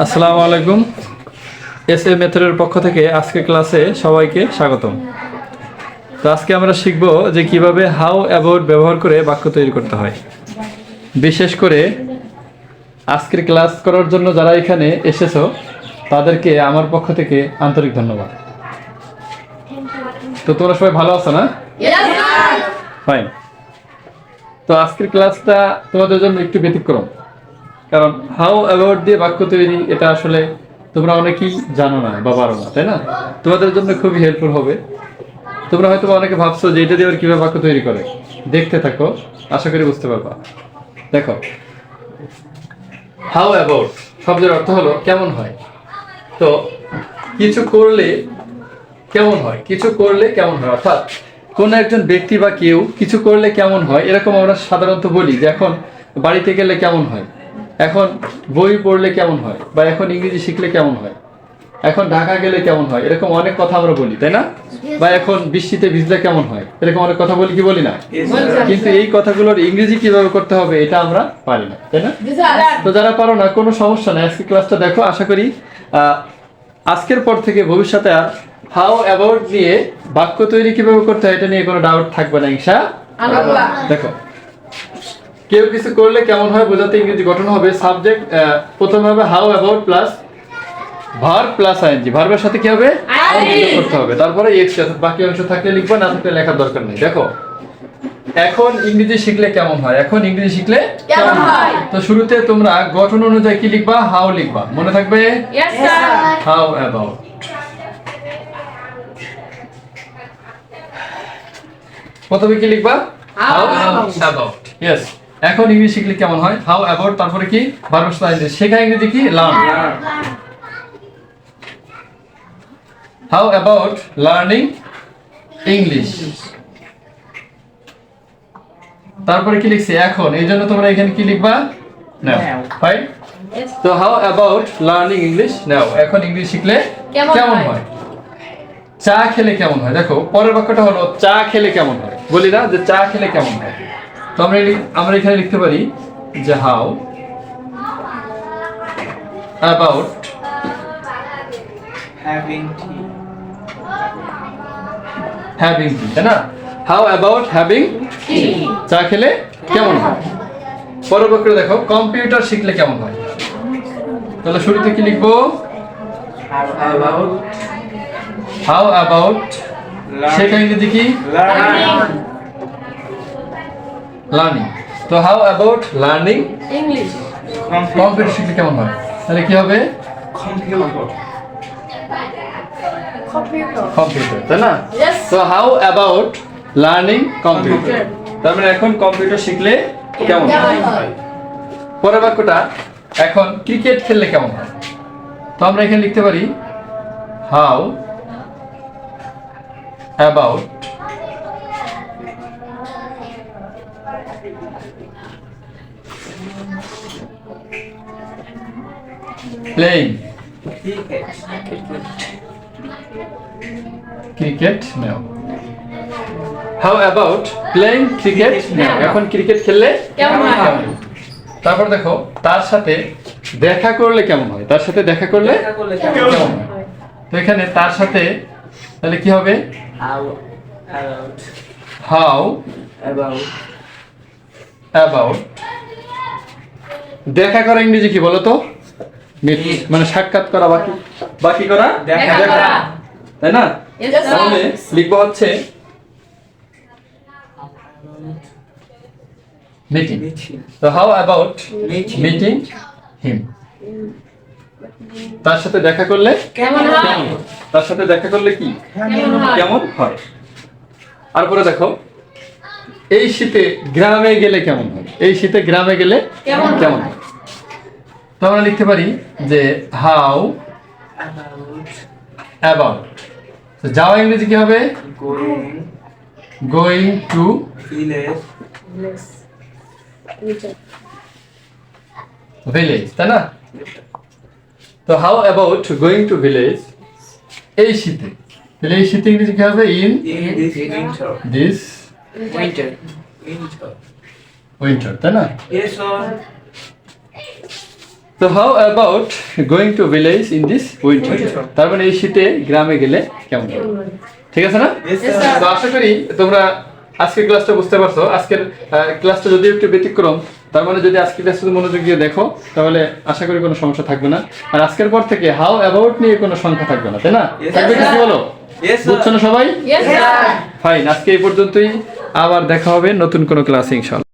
আসসালামু আলাইকুম। S A মেথডের পক্ষ থেকে আজকে ক্লাসে সবাইকে স্বাগতম। তো আজকে আমরা শিখব যে কিভাবে হাউ অ্যাবাউট ব্যবহার করে বাক্য তৈরি করতে হয়। বিশেষ করে আজকের ক্লাস করার জন্য যারা এখানে এসেছো তাদেরকে আমার পক্ষ থেকে আন্তরিক ধন্যবাদ। তো তোমরা সবাই ভালো আছো না? ফাইন। তো আজকের ক্লাসটা তোমাদের জন্য একটু ব্যতিক্রম, কারণ হাউ অ্যাবাউট দিয়ে বাক্য তৈরি এটা আসলে তোমরা অনেকেই জানো না বা পারো না, তাই না? তোমাদের জন্য খুবই হেল্পফুল হবে। তোমরা হয়তো অনেকে ভাবছো যে এটা দিয়ে ওর কিভাবে বাক্য তৈরি করে। দেখতে থাকো, আশা করি বুঝতে পারবা। দেখো, হাউ অ্যাবাউট শব্দের অর্থ হলো কেমন হয়। তো কিছু করলে কেমন হয়, কিছু করলে কেমন হয়, অর্থাৎ কোন একজন ব্যক্তি বা কেউ কিছু করলে কেমন হয়, এরকম আমরা সাধারণত বলি যে এখন বাড়িতে গেলে কেমন হয়, এখন বই পড়লে কেমন হয়, বা এখন ইংরেজি শিখলে কেমন হয়, এখন ঢাকা গেলে কেমন হয়, এরকম অনেক কথা আমরা বলি, তাই না? বা এখন বৃষ্টিতে ভিজলে কেমন হয়, এরকম অনেক কথা বলি কি বলি না? কিন্তু এই কথাগুলোর ইংরেজি কিভাবে করতে হবে এটা আমরা পারি না, তাই না? তো যারা পারো না কোনো সমস্যা নেই, আজকে ক্লাসটা দেখো। আশা করি আজকের পর থেকে ভবিষ্যতে আর হাউ অ্যাবাউট দিয়ে বাক্য তৈরি কিভাবে করতে হয় এটা নিয়ে কোনো ডাউট থাকবে না ইনশাআল্লাহ। দেখো, কেউ কিছু করলে কেমন হয় বোঝাতে ইংরেজি গঠন হবে সাবজেক্ট, প্রথমে হবে how about plus verb plus ING. ভার্বের সাথে কি হবে? আইএনজি করতে হবে। তারপরে এক্স, বাকি অংশ থাকলে লিখবা, না থাকলে লেখার দরকার নেই। দেখো, এখন ইংরেজি শিখলে কেমন হয়, এখন ইংরেজি শিখলে কেমন হয়। তো শুরুতে তোমরা গঠন অনুযায়ী কি লিখবা? হাউ লিখবা, মনে থাকবে? Yes, sir. How about. প্রথমে কি লিখবা? How about. ইয়েস। এখন ইংরেজি শিখলে কেমন হয়? হাউ অ্যাবাউট, তারপরে কি? Verb plus ING. শেখা ইংরেজি কি? Learn. How about learning English. তারপরে কি লিখছি? এখন। এই জন্য তোমরা এখানে কি লিখবা? নাও। ফাইন। তো হাউ অ্যাবাউট লার্নিং ইংলিশ নাও। এখন ইংলিশ শিখলে কেমন হয়? চা খেলে কেমন হয়? দেখো, পরের বাক্যটা হলো চা খেলে কেমন হয়। বলি না যে চা খেলে কেমন হয়। তো আমরা এখানে লিখতে পারি যে how about having tea. Having tea, তাই না? হাউ অ্যাবাউট হ্যাভিং টি, চা খেলে কেমন হয়। পরের বাক্যে দেখো, কম্পিউটার শিখলে কেমন হয়। তাহলে শুরুতে কি লিখবো? হাউ অ্যাবাউট শেখা ইংরেজি কি? লার্নিং। তো how about learning English. Computer শিখলে কেমন হয়। তাহলে কি হবে? কম্পিউটার, তাই না? Yes. তো হাউ অ্যাবাউট লার্নিং কম্পিউটার। তার মানে এখন কম্পিউটার শিখলে কেমন হয়। পরের বাক্যটা, এখন ক্রিকেট খেললে কেমন হয়। তো আমরা এখানে লিখতে পারি how about playing cricket now. How about playing cricket now. এখন ক্রিকেট খেললে কেমন হয়? কেমন হয়। তারপর দেখো, তার সাথে দেখা করলে কেমন হয়। তার সাথে দেখা করলে কেমন হয়। তো এখানে তার সাথে তাহলে কি হবে? হাউ অ্যাবাউট দেখা করা ইংরেজি কি বলো তো? মিট, মানে সাক্ষাৎ করা, বাকি করা দেখা করা। তাই না? Yes, sir. তাহলে লিখবো হচ্ছে মিটিং। তো হাউ অ্যাবাউট মিটিং হিম। তার সাথে দেখা করলে কেমন হয়? কেমন হয়? তার সাথে দেখা করলে কি কেমন হয়? কেমন হয়। তারপরে দেখো, এই শীতে গ্রামে গেলে কেমন হয়। এই শীতে গ্রামে গেলে কেমন হয়? কেমন হয়। তো আমরা লিখতে পারি যে হাউ অ্যাবাউট। তো যাওয়া ইংরেজি কি হবে? গোয়িং টু ভিলেজ, তাই না? তো how about going to village এই শীতে। তাহলে এই শীতে ইংরেজি কি হবে? ইন দিস উইন্টার, তাই না? Yes, sir. তো তো how about going to village in this winter? তার মানে এই শীতে গ্রামে গেলে কেমন হবে? ঠিক আছে না? Yes, sir. তো আশা করি তোমরা আজকের ক্লাসটা বুঝতে পারছো। আজকের ক্লাসটা যদি একটু ব্যতিক্রম, তার মানে যদি আজকের ক্লাসটা মনোযোগ দিয়ে দেখো তাহলে আশা করি কোনো সমস্যা থাকবে না। আর আজকের পর থেকে হাউ অ্যাবাউট নিয়ে কোনো সংখ্যা থাকবে না, তাই না? Yes, থাকবে sir. কিছু বলো? Yes, sir. বুঝছো না সবাই? Yes, sir. ফাইন, আজকে এই পর্যন্তই। আবার দেখা হবে নতুন কোনো ক্লাসে ইনশাআল্লাহ।